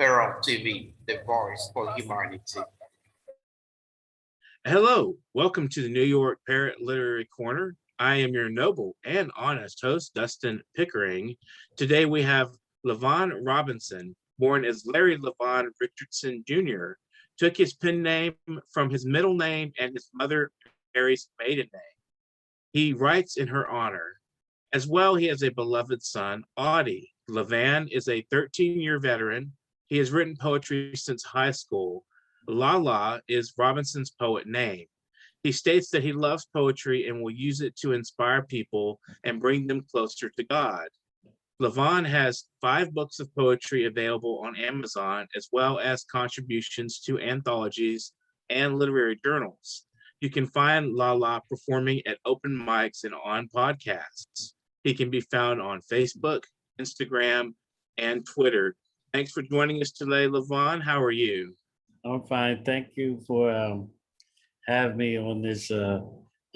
Parrot TV, the voice for humanity. Hello, welcome to the New York Parrot Literary Corner. I am your noble and honest host, Dustin Pickering. Today we have LaVan Robinson, born as Larry LaVan Richardson Jr., took his pen name from his middle name and his mother Mary's maiden name. He writes in her honor. As well, he has a beloved son, Audie. LaVan is a 13-year veteran. He has written poetry since high school. Lala is Robinson's poet name. He states that he loves poetry and will use it to inspire people and bring them closer to God. LaVan has 5 books of poetry available on Amazon, as well as contributions to anthologies and literary journals. You can find Lala performing at open mics and on podcasts. He can be found on Facebook, Instagram, and Twitter. Thanks for joining us today, LaVan. How are you? I'm fine. Thank you for having me on this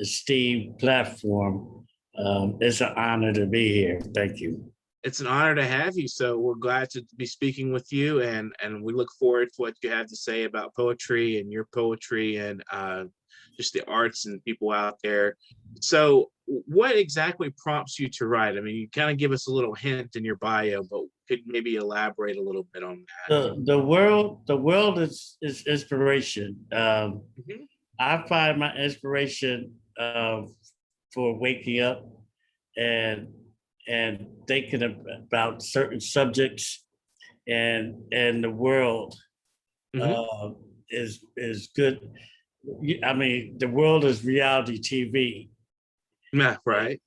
esteemed platform. It's an honor to be here. Thank you. It's an honor to have you. So we're glad to be speaking with you, and we look forward to what you have to say about poetry and your poetry and just the arts and people out there. So what exactly prompts you to write? I mean, you kind of give us a little hint in your bio, but could maybe elaborate a little bit on that. The world is inspiration. I find my inspiration for waking up and thinking about certain subjects, and the world is good. I mean, the world is reality TV. Yeah, right.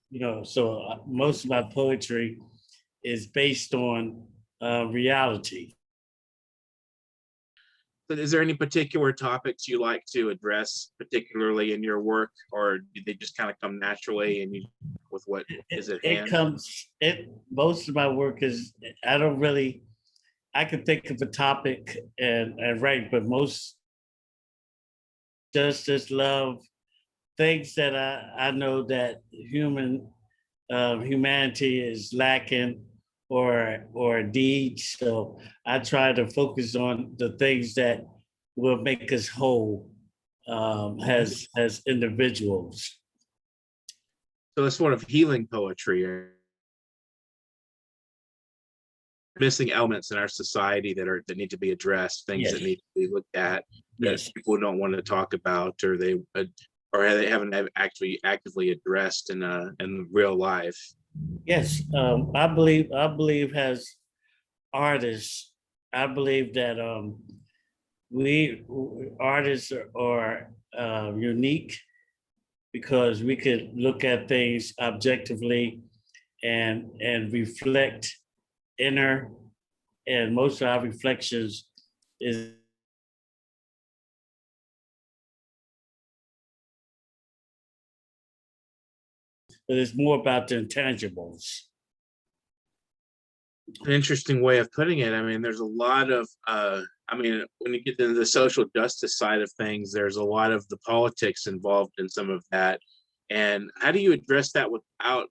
So most of my poetry is based on reality. But is there any particular topics you like to address, particularly in your work, or do they just kind of come naturally and you with what is at hand? Most of my work is, I can think of a topic and write, but most justice, love, things that I know that humanity is lacking or needs. So I try to focus on the things that will make us whole as individuals. So it's sort of healing poetry, or missing elements in our society that need to be addressed, things that need to be looked at that people don't want to talk about, or they haven't actually actively addressed in real life. Yes, I believe as artists, I believe that we artists are unique because we could look at things objectively and reflect inner, and most of our reflections is but it's more about the intangibles. An interesting way of putting it. I mean, there's a lot of when you get into the social justice side of things, there's a lot of the politics involved in some of that. And how do you address that without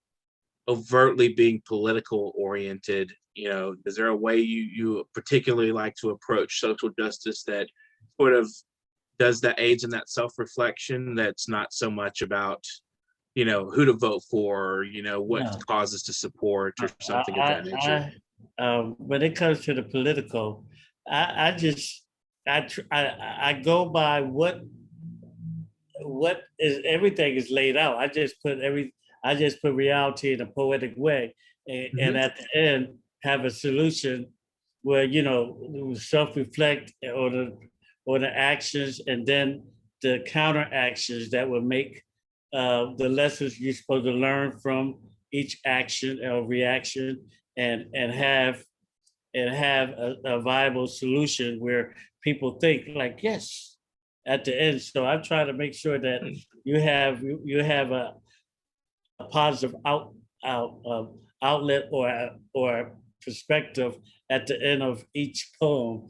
overtly being political oriented? Is there a way you particularly like to approach social justice that sort of aids in that self-reflection, that's not so much about who to vote for, what causes to support, or something of that nature? When it comes to the political, I go by what is, everything is laid out. I just put reality in a poetic way, and at the end have a solution where self-reflect on the actions, and then the counter actions that will make the lessons you're supposed to learn from each action or reaction, and have a viable solution where people think like, yes, at the end. So I try to make sure that you have a positive outlet or perspective at the end of each poem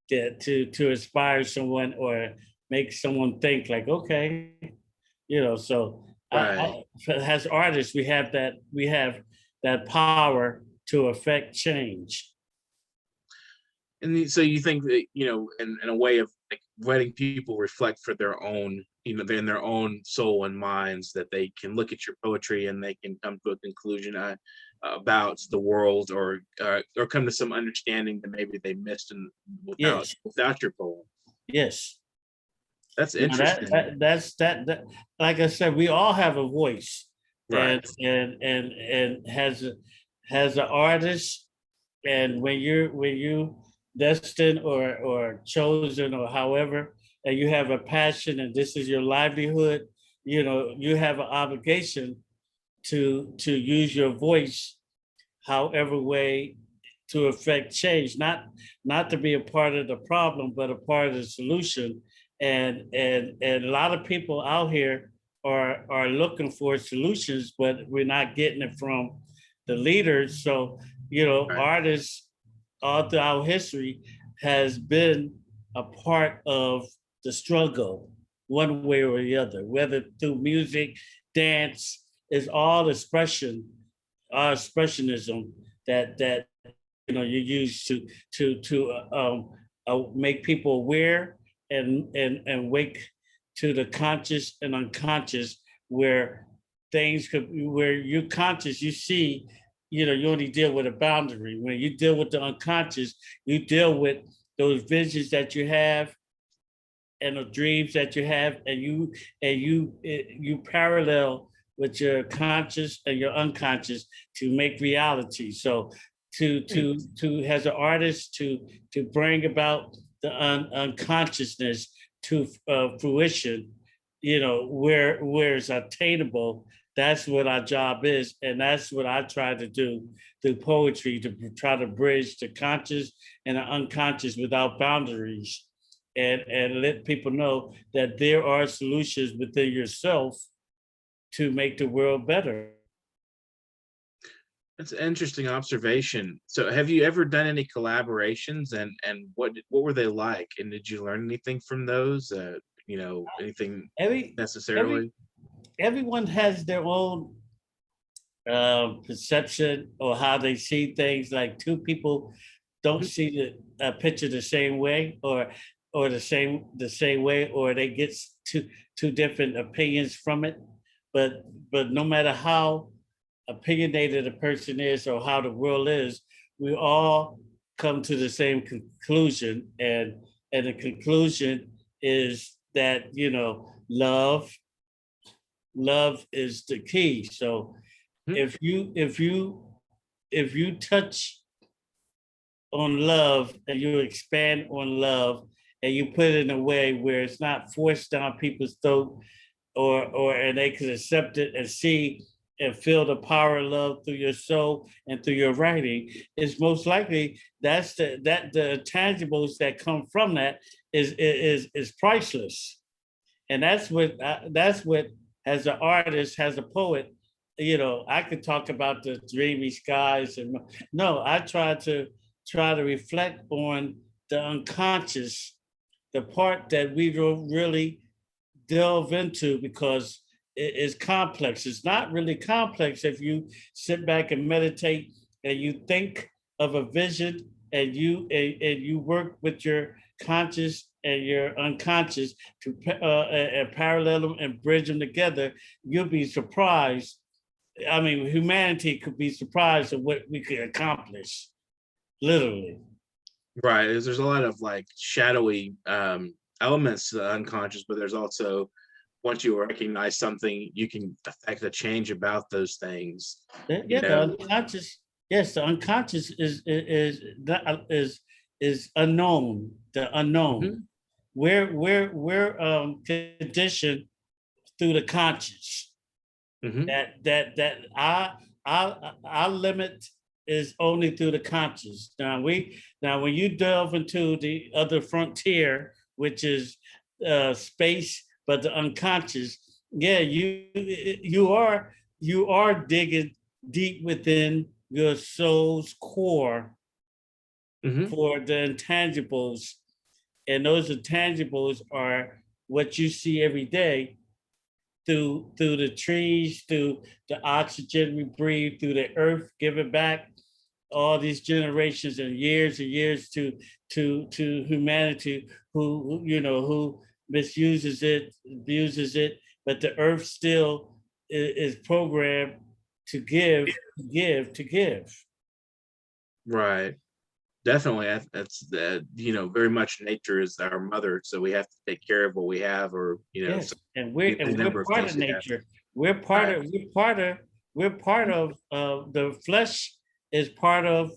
to inspire someone or make someone think like, okay, so Right. As artists, we have that power to affect change. So you think that, in a way of like letting people reflect for their own, in their own soul and minds, that they can look at your poetry and they can come to a conclusion about the world, or come to some understanding that maybe they missed Yes, without your poem. yes. That's Now interesting. that like I said, we all have a voice, Right. and has an artist, and when you destined or chosen or however, and you have a passion and this is your livelihood, you have an obligation to use your voice however way to affect change, not to be a part of the problem, but a part of the solution. And a lot of people out here are looking for solutions, but we're not getting it from the leaders. So, Right. artists all throughout history has been a part of the struggle, one way or the other, whether through music, dance, is all expressionism that you use to make people aware and wake to the conscious and unconscious, where where you're conscious, you see, you only deal with a boundary. When you deal with the unconscious, you deal with those visions that you have and the dreams that you have, and you parallel with your conscious and your unconscious to make reality. So to as an artist to bring about the unconsciousness to fruition, where it's attainable. That's what our job is, and that's what I try to do through poetry, to try to bridge the conscious and the unconscious without boundaries, and let people know that there are solutions within yourself to make the world better. That's an interesting observation. So have you ever done any collaborations, and what were they like? And did you learn anything from those? Anything Every necessarily? everyone has their own perception or how they see things. Like two people don't see the picture the same way, or the same way, or they get two different opinions from it. But no matter how opinionated a person is or how the world is, we all come to the same conclusion, and the conclusion is that love is the key. So Mhm. if you touch on love and you expand on love and you put it in a way where it's not forced down people's throat, or and they can accept it and see and feel the power of love through your soul and through your writing, it's most likely the tangibles that come from that is priceless. And that's what as an artist, as a poet, I could talk about the dreamy skies, and no, I try to reflect on the unconscious, the part that we don't really delve into, because it is complex. It's not really complex if you sit back and meditate and you think of a vision, and you work with your conscious and your unconscious to parallel them and bridge them together. You'll be surprised. I mean, humanity could be surprised at what we could accomplish, literally. Right. There's a lot of like shadowy elements to the unconscious, but there's also, once you recognize something, you can affect a change about those things. Yeah, the unconscious. Yes, the unconscious is unknown. The unknown. Mhm. We're conditioned through the conscious. Mhm. That our limit is only through the conscious. Now when you delve into the other frontier, which is space, but the unconscious, yeah, you are digging deep within your soul's core Mhm. for the intangibles, and those intangibles are what you see every day through the trees, through the oxygen we breathe, through the earth giving back, all these generations and years to humanity who misuses it, abuses it, but the earth still is programmed to give, to give. Right. Definitely. That's very much nature is our mother. So we have to take care of what we have, or, Yes, and the we're number of part things of we have. nature. We're part of the flesh is part of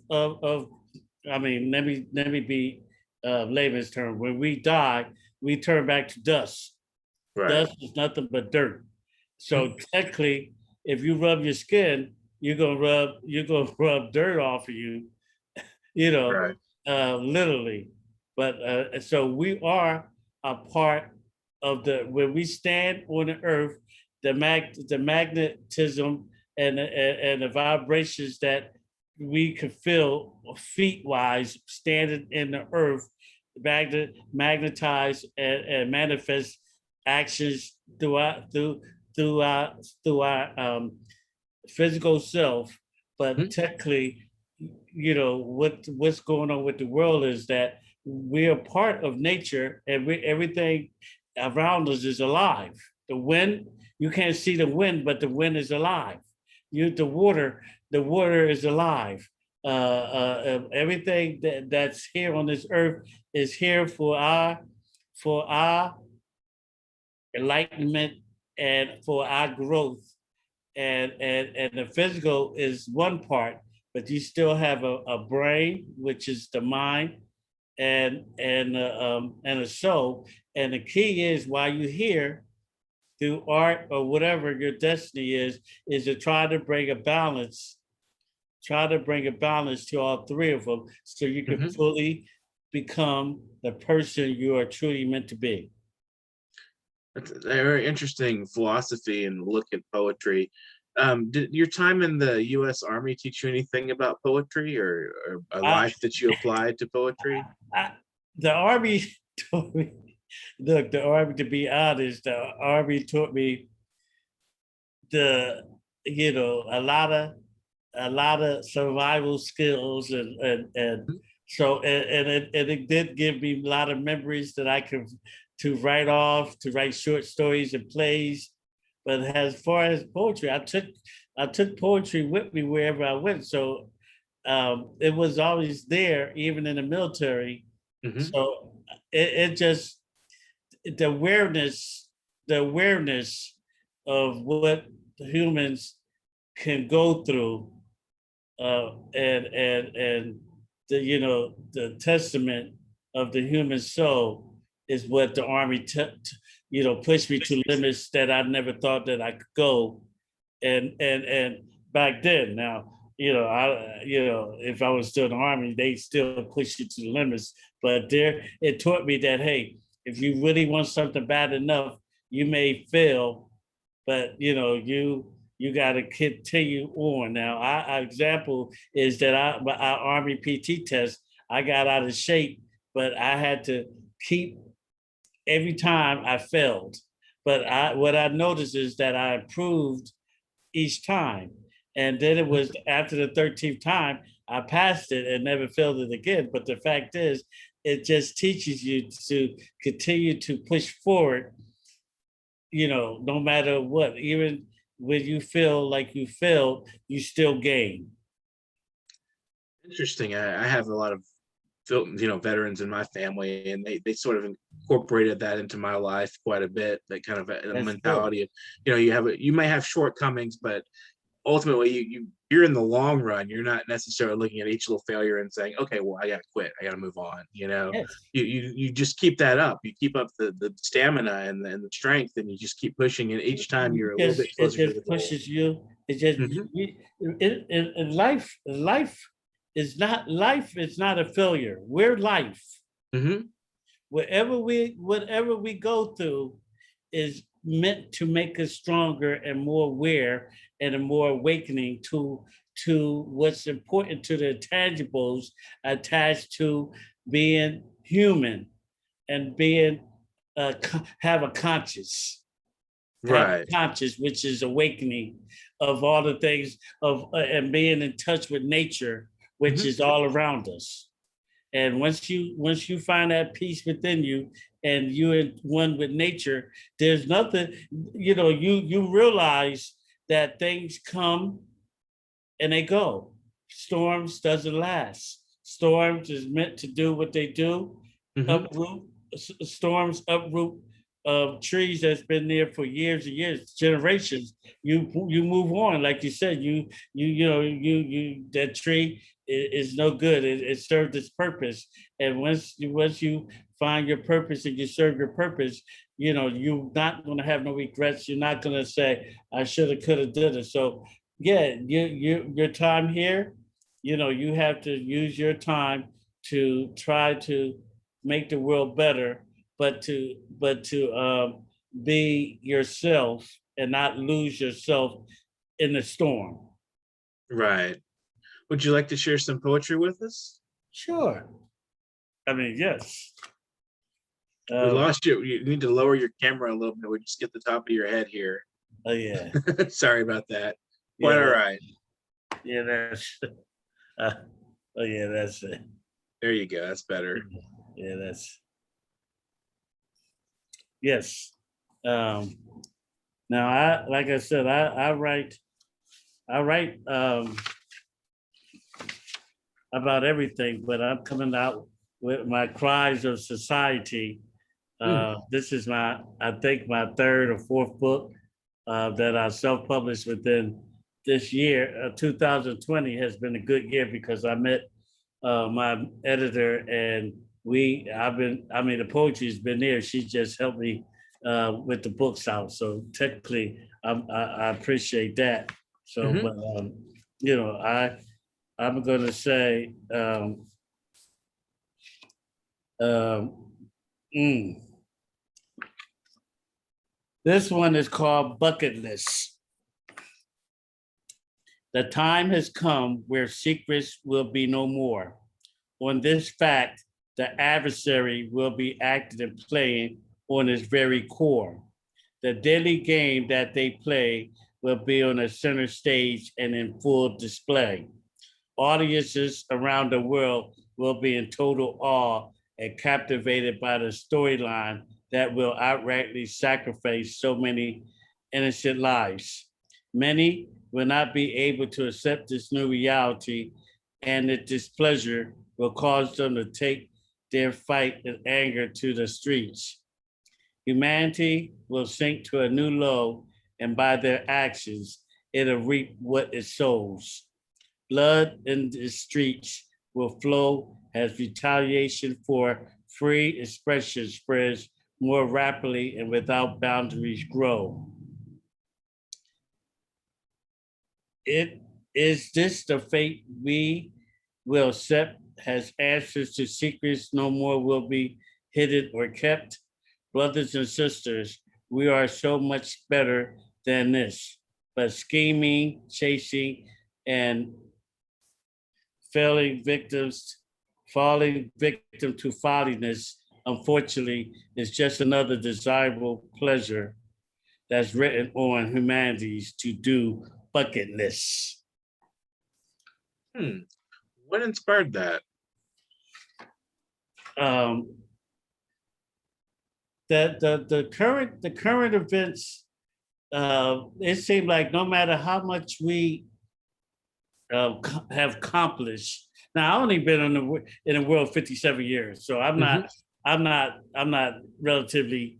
I mean, let me be layman's term. When we die, we turn back to dust. Right. Dust is nothing but dirt. So technically, if you rub your skin, you're gonna rub dirt off of you, Right. literally. But so we are a part of when we stand on the earth, the magnetism and the vibrations that we could feel feet wise standing in the earth, magnetize and manifest actions through our physical self. But technically, what's going on with the world is that we are part of nature, and everything around us is alive. The wind, you can't see the wind, but the wind is alive. The water is alive. Everything that's here on this earth is here for our enlightenment and for our growth. And the physical is one part, but you still have a brain, which is the mind, and a soul. And the key is, while you're here, through art or whatever your destiny is to try to bring a balance. Try to bring a balance to all three of them, so you can fully become the person you are truly meant to be. That's a very interesting philosophy and look at poetry. Did your time in the U.S. Army teach you anything about poetry, or a life that you applied to poetry? The Army told me, look, the Army, to be honest, the Army taught me a lot of survival skills, and so it did give me a lot of memories that I could to write short stories and plays. But as far as poetry, I took poetry with me wherever I went. So it was always there, even in the military. So it just the awareness of what humans can go through, and the testament of the human soul is what the Army pushed me to limits that I never thought that I could go. And back then, now, if I was still in the Army, they still push you to the limits. But it taught me that, hey, if you really want something bad enough, you may fail, but you got to continue on. Now, our example is that our Army PT test, I got out of shape, but I had to keep. Every time I failed, but what I noticed is that I improved each time. And then it was after the 13th time, I passed it and never failed it again. But the fact is, it just teaches you to continue to push forward, no matter what. Even when you feel like you failed, you still gain. Interesting. I have a lot of veterans in my family, and they sort of incorporated that into my life quite a bit. That kind of a mentality of, you may have shortcomings, but ultimately you're in the long run. You're not necessarily looking at each little failure and saying, okay, well, I gotta quit, I gotta move on. Yes. You just keep that up. You keep up the stamina and the strength, and you just keep pushing, and each time you're a little bit closer to the goal. Pushes you. It just in life is not a failure. We're life. Whatever we go through is meant to make us stronger and more aware and a more awakening to what's important, to the tangibles attached to being human and being have a conscious. Right. Conscious, which is awakening of all the things of and being in touch with nature, which is all around us. And once you find that peace within you and you're in one with nature, there's nothing, you realize that things come and they go. Storms doesn't last. Storms is meant to do what they do. Uproot storms, uproot trees that's been there for years and years, generations. You move on, like you said. You that tree is no good. It served its purpose, and once you find your purpose and you serve your purpose, you're not going to have no regrets. You're not going to say I should have, could have, did it. So yeah, your time here, you have to use your time to try to make the world better, but to be yourself and not lose yourself in the storm. Right. Would you like to share some poetry with us? Sure. I mean, yes. We lost you. You need to lower your camera a little bit. We just get the top of your head here. Oh yeah. Sorry about that. Quite all right. Yeah, that's. Oh yeah, that's it. There you go. That's better. Yeah, that's. Yes. Now, like I said, I write about everything, but I'm coming out with my cries of society. This is I think my third or fourth book that I self-published within this year. 2020 has been a good year because I met my editor and the poetry's been there. She just helped me with the books out. So technically, I appreciate that. So, but I'm going to say, this one is called Bucket List. The time has come where secrets will be no more. On this fact, the adversary will be acting and playing on its very core. The daily game that they play will be on a center stage and in full display. Audiences around the world will be in total awe and captivated by the storyline that will outrightly sacrifice so many innocent lives. Many will not be able to accept this new reality, and the displeasure will cause them to take their fight and anger to the streets. Humanity will sink to a new low, and by their actions, it'll reap what it sows. Blood in the streets will flow as retaliation for free expression spreads more rapidly and without boundaries grow. Is this the fate we will accept? Has answers to secrets no more will be hidden or kept? Brothers and sisters, we are so much better than this, but scheming, chasing, and falling victim to folliness, unfortunately, is just another desirable pleasure that's written on humanity's to-do bucket list. What inspired that? The current events, it seemed like no matter how much we have accomplished. Now I've only been in the world 57 years, so I'm not relatively,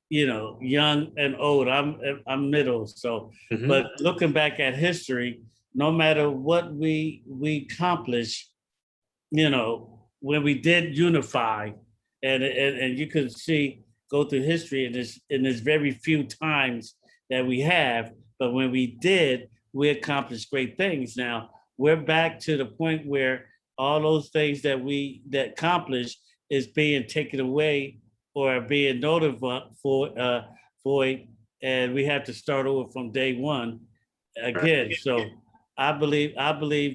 young and old. I'm middle. So, but looking back at history, no matter what we accomplish, when we did unify, and you could go through history in this very few times that we have, but when we did, we accomplished great things. Now we're back to the point where all those things that accomplished is being taken away or being notified for, and we have to start over from day one again. So I believe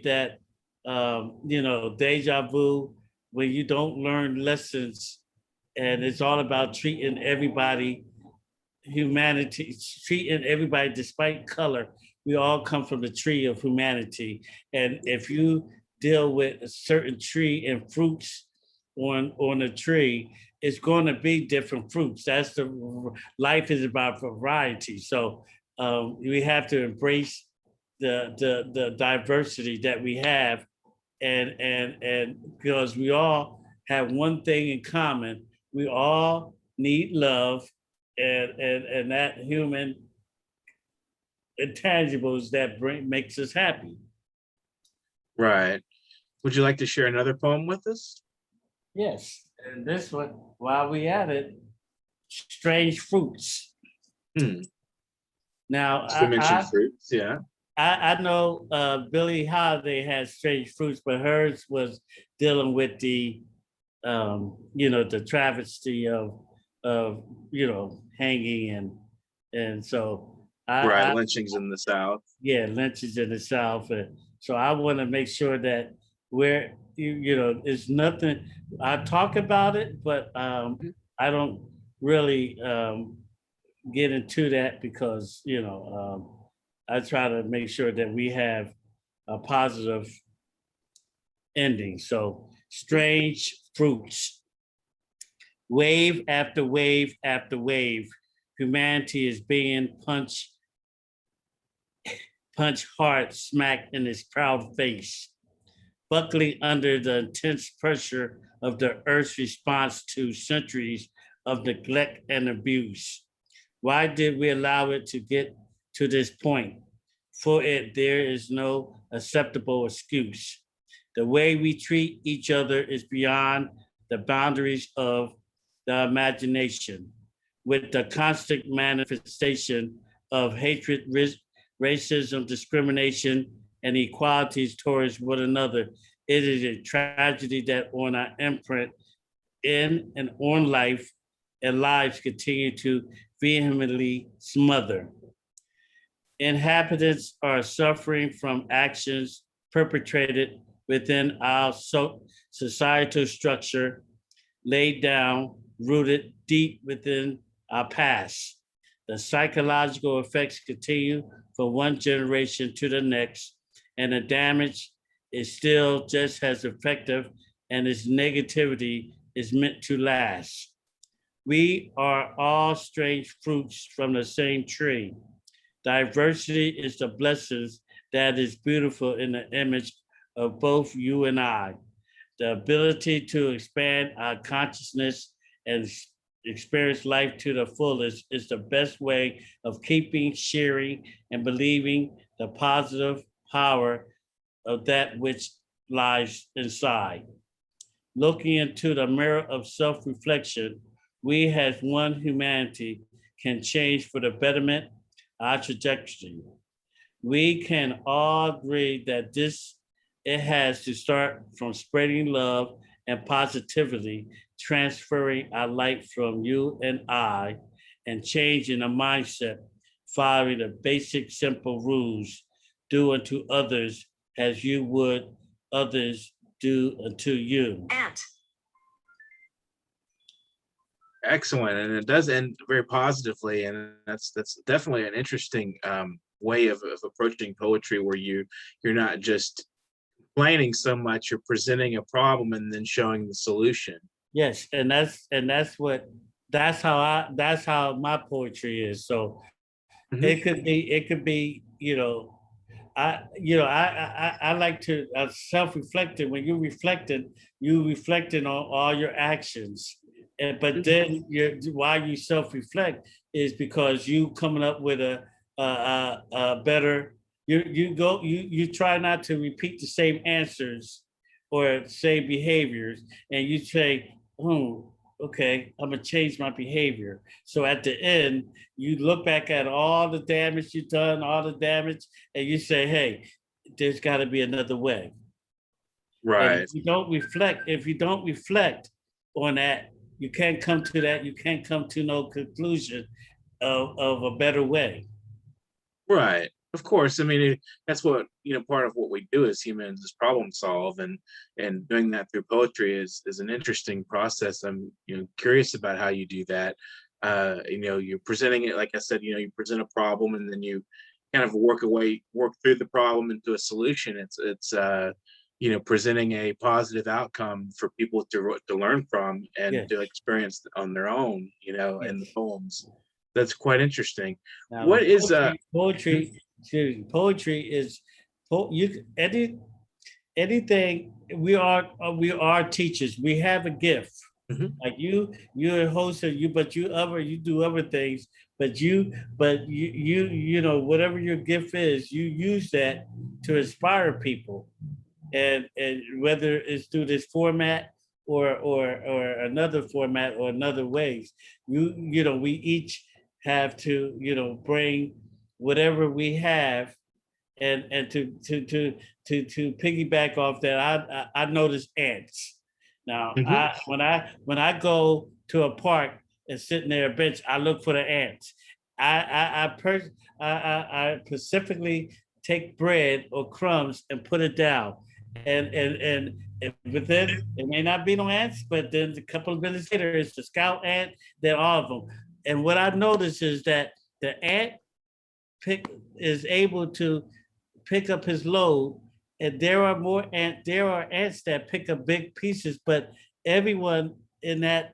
that deja vu, when you don't learn lessons, and it's all about treating everybody, humanity, treating everybody despite color. We all come from the tree of humanity. And if you deal with a certain tree and fruits on a tree, it's going to be different fruits. That's the life is about variety. So we have to embrace the diversity that we have, and because we all have one thing in common, we all need love, and that human intangibles that makes us happy. Right. Would you like to share another poem with us? Yes, and this one, while we at it, strange fruits. Now, You mentioned fruits, yeah. I know Billie Holiday has strange fruits, but hers was dealing with the, the travesty of hanging and so Right, lynchings in the South. yeah, lynchings in the South, and so I want to make sure that we're it's nothing. I talk about it, but I don't really get into that because I try to make sure that we have a positive ending. So, strange fruits. Wave after wave after wave, humanity is being punched hard smack in its proud face, buckling under the intense pressure of the Earth's response to centuries of neglect and abuse. Why did we allow it to get to this point? For it, there is no acceptable excuse. The way we treat each other is beyond the boundaries of the imagination, with the constant manifestation of hatred, racism, discrimination, and equalities towards one another. It is a tragedy that on our imprint in and on life and lives continue to vehemently smother. Inhabitants are suffering from actions perpetrated within our societal structure, laid down, rooted deep within our past. The psychological effects continue from one generation to the next, and the damage is still just as effective, and its negativity is meant to last. We are all strange fruits from the same tree. Diversity is the blessings that is beautiful in the image of both you and I. The ability to expand our consciousness and experience life to the fullest is the best way of keeping, sharing, and believing the positive power of that which lies inside. Looking into the mirror of self-reflection, we as one humanity can change for the betterment our trajectory. We can all agree that it has to start from spreading love and positivity, transferring our light from you and I, and changing the mindset, following the basic simple rules, do unto others as you would others do unto you. Excellent, and it does end very positively, and that's definitely an interesting way of approaching poetry, where you're not just complaining so much, you're presenting a problem and then showing the solution. Yes, and that's how my poetry is. So it could be I like to self-reflecting. When you're reflecting on all your actions. But then why you self-reflect is because you coming up with a better. You try not to repeat the same answers or same behaviors, and you say, "Oh, okay, I'm gonna change my behavior." So at the end, you look back at all the damage you've done, all the damage, and you say, "Hey, there's got to be another way." Right. And if you don't reflect on that, you can't come to that. You can't come to no conclusion of a better way. Right. Of course. I mean, that's what, part of what we do as humans is problem solve, and doing that through poetry is an interesting process. I'm, curious about how you do that. You're presenting it, like I said, you present a problem and then you kind of work through the problem into a solution. presenting a positive outcome for people to learn from and Yes. to experience on their own, in the Yes. poems. That's quite interesting. Now, What is poetry is anything. We are teachers. We have a gift. Mhm. Like you're a host, but you do other things. But you whatever your gift is, you use that to inspire people, and whether it's through this format or another format or another ways, we each have to bring whatever we have, and to piggyback off that, I notice ants. Now, Mhm. when I go to a park and sit near a bench, I look for the ants. I specifically take bread or crumbs and put it down, and within it may not be no ants, but then a couple of minutes later, it's the scout ant, then all of them. And what I notice is that the ant is able to pick up his load, and there are ants that pick up big pieces, but everyone in that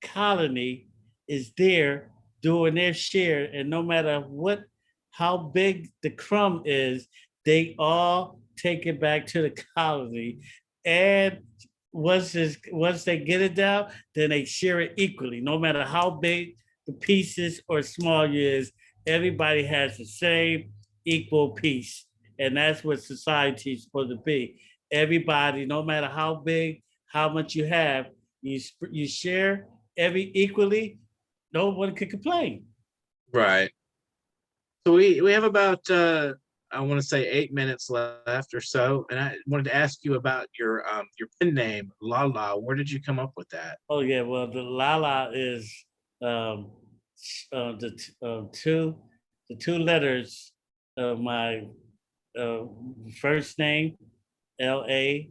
colony is there doing their share, and no matter how big the crumb is, they all take it back to the colony, and once they get it down, then they share it equally, no matter how big the pieces or small it is. Everybody has the same equal piece, and that's what society is supposed to be. Everybody, no matter how big, how much you have, you share equally. No one can complain. Right. So we have about I want to say 8 minutes left or so, and I wanted to ask you about your pen name, Lala. Where did you come up with that? Oh yeah, well the Lala is um, the two letters of my first name, L-A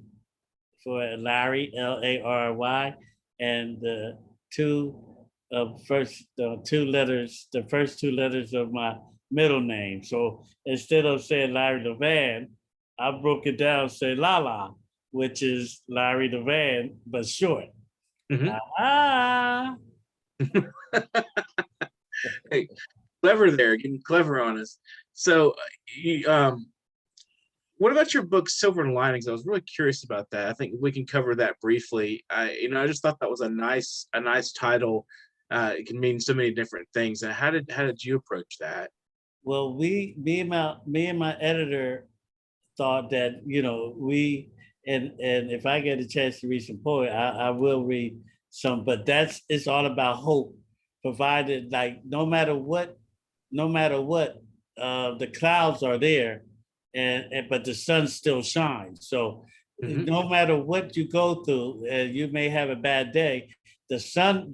for Larry, Larry, and the first two letters of my middle name. So instead of saying Larry LaVan, I broke it down, say Lala, which is Larry LaVan, but short. Mhm. Ah, Hey, clever there, getting clever on us. So, what about your book, Silver Linings? I was really curious about that. I think we can cover that briefly. I just thought that was a nice title. It can mean so many different things. And how did you approach that? well, me and my editor thought that we and if I get a chance to read some poetry, I will read some. But it's all about hope, provided like no matter what, the clouds are there, and but the sun still shines. So Mhm. no matter what you go through, you may have a bad day. The sun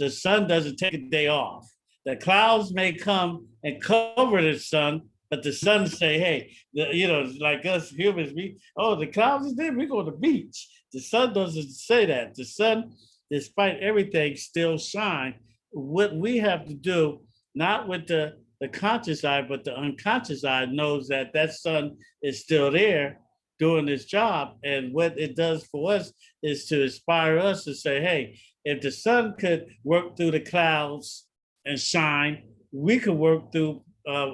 doesn't take a day off. The clouds may come and cover the sun, but the sun say, "Hey, like us humans, the clouds is there. We go to the beach." The sun doesn't say that. The sun, despite everything, still shine. What we have to do, not with the conscious eye, but the unconscious eye knows that sun is still there doing its job. And what it does for us is to inspire us to say, hey, if the sun could work through the clouds and shine, we could work through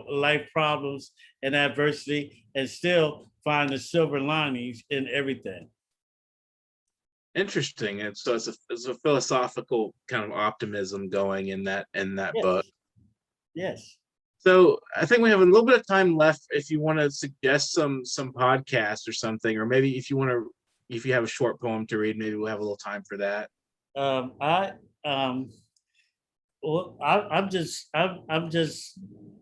life problems and adversity and still find the silver linings in everything. Interesting. And so it's a philosophical kind of optimism going in that Yes. book. Yes. So I think we have a little bit of time left. If you want to suggest some podcasts or something, or maybe if you have a short poem to read, maybe we'll have a little time for that. I'm just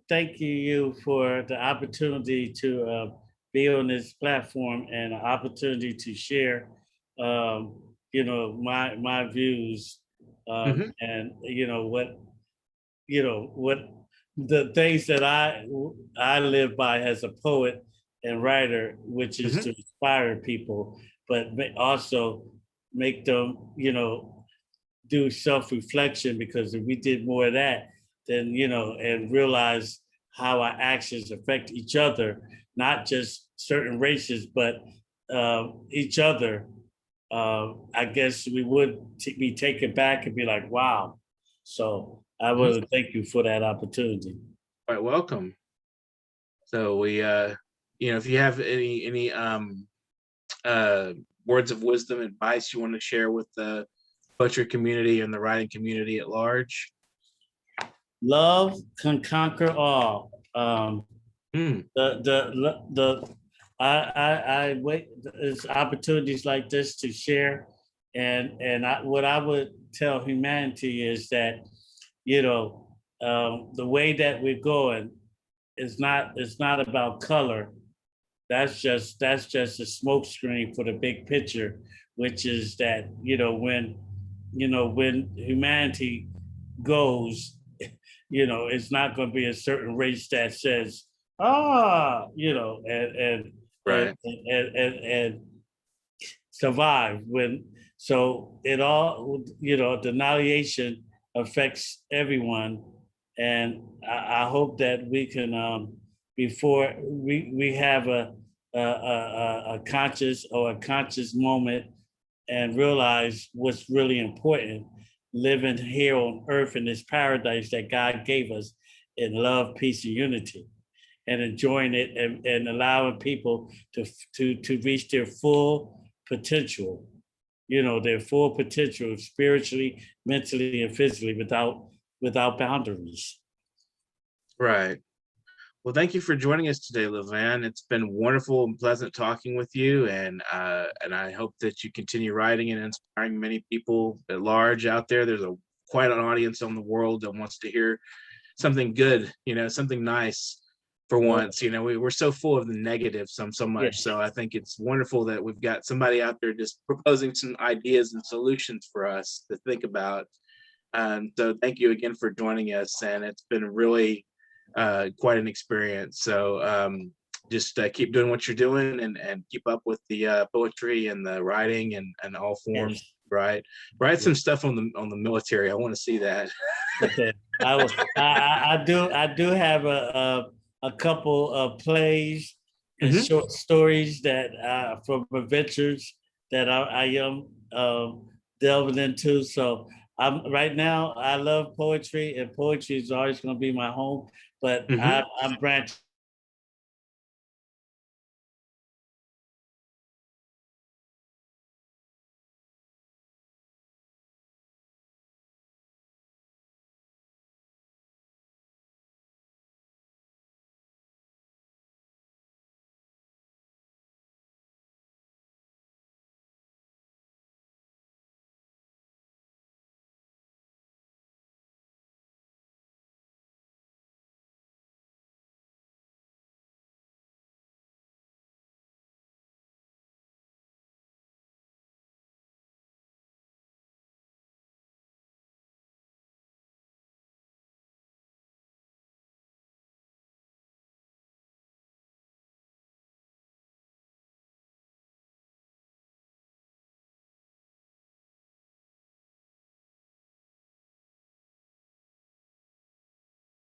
thanking you for the opportunity to be on this platform and an opportunity to share, my views, Mhm. and what the things that I live by as a poet and writer, which is Mhm. to inspire people, but also make them, do self-reflection, because if we did more of that, then and realize how our actions affect each other, not just certain races, but each other, I guess we would be taken back and be like, wow. So I would thank you for that opportunity. Quite welcome. So we, if you have any words of wisdom, advice you want to share with the poetry community and the writing community at large. Love can conquer all. I wait. There's opportunities like this to share, and what I would tell humanity is that, the way that we're going is not about color. That's just a smoke screen for the big picture, which is that when humanity goes, it's not going to be a certain race that says, Right. and survive. So it all, the annihilation affects everyone, and I hope that we can, before we have a conscious moment and realize what's really important, living here on earth in this paradise that God gave us in love, peace, and unity, and enjoying it, and allowing people to reach their full potential, their full potential spiritually, mentally, and physically without boundaries. Right. Well, thank you for joining us today, LaVan. It's been wonderful and pleasant talking with you, and I hope that you continue writing and inspiring many people at large out there. There's quite an audience on the world that wants to hear something good, something nice for once. We're so full of the negative so much. Yes. So I think it's wonderful that we've got somebody out there just proposing some ideas and solutions for us to think about. So thank you again for joining us, and it's been really quite an experience. So just keep doing what you're doing, and keep up with the poetry and the writing and all forms. Yes. Write some stuff on the military. I want to see that. Okay. I do have a couple of plays and short stories that from adventures that I am delving into. So right now I love poetry, and poetry is always going to be my home. But I'm branching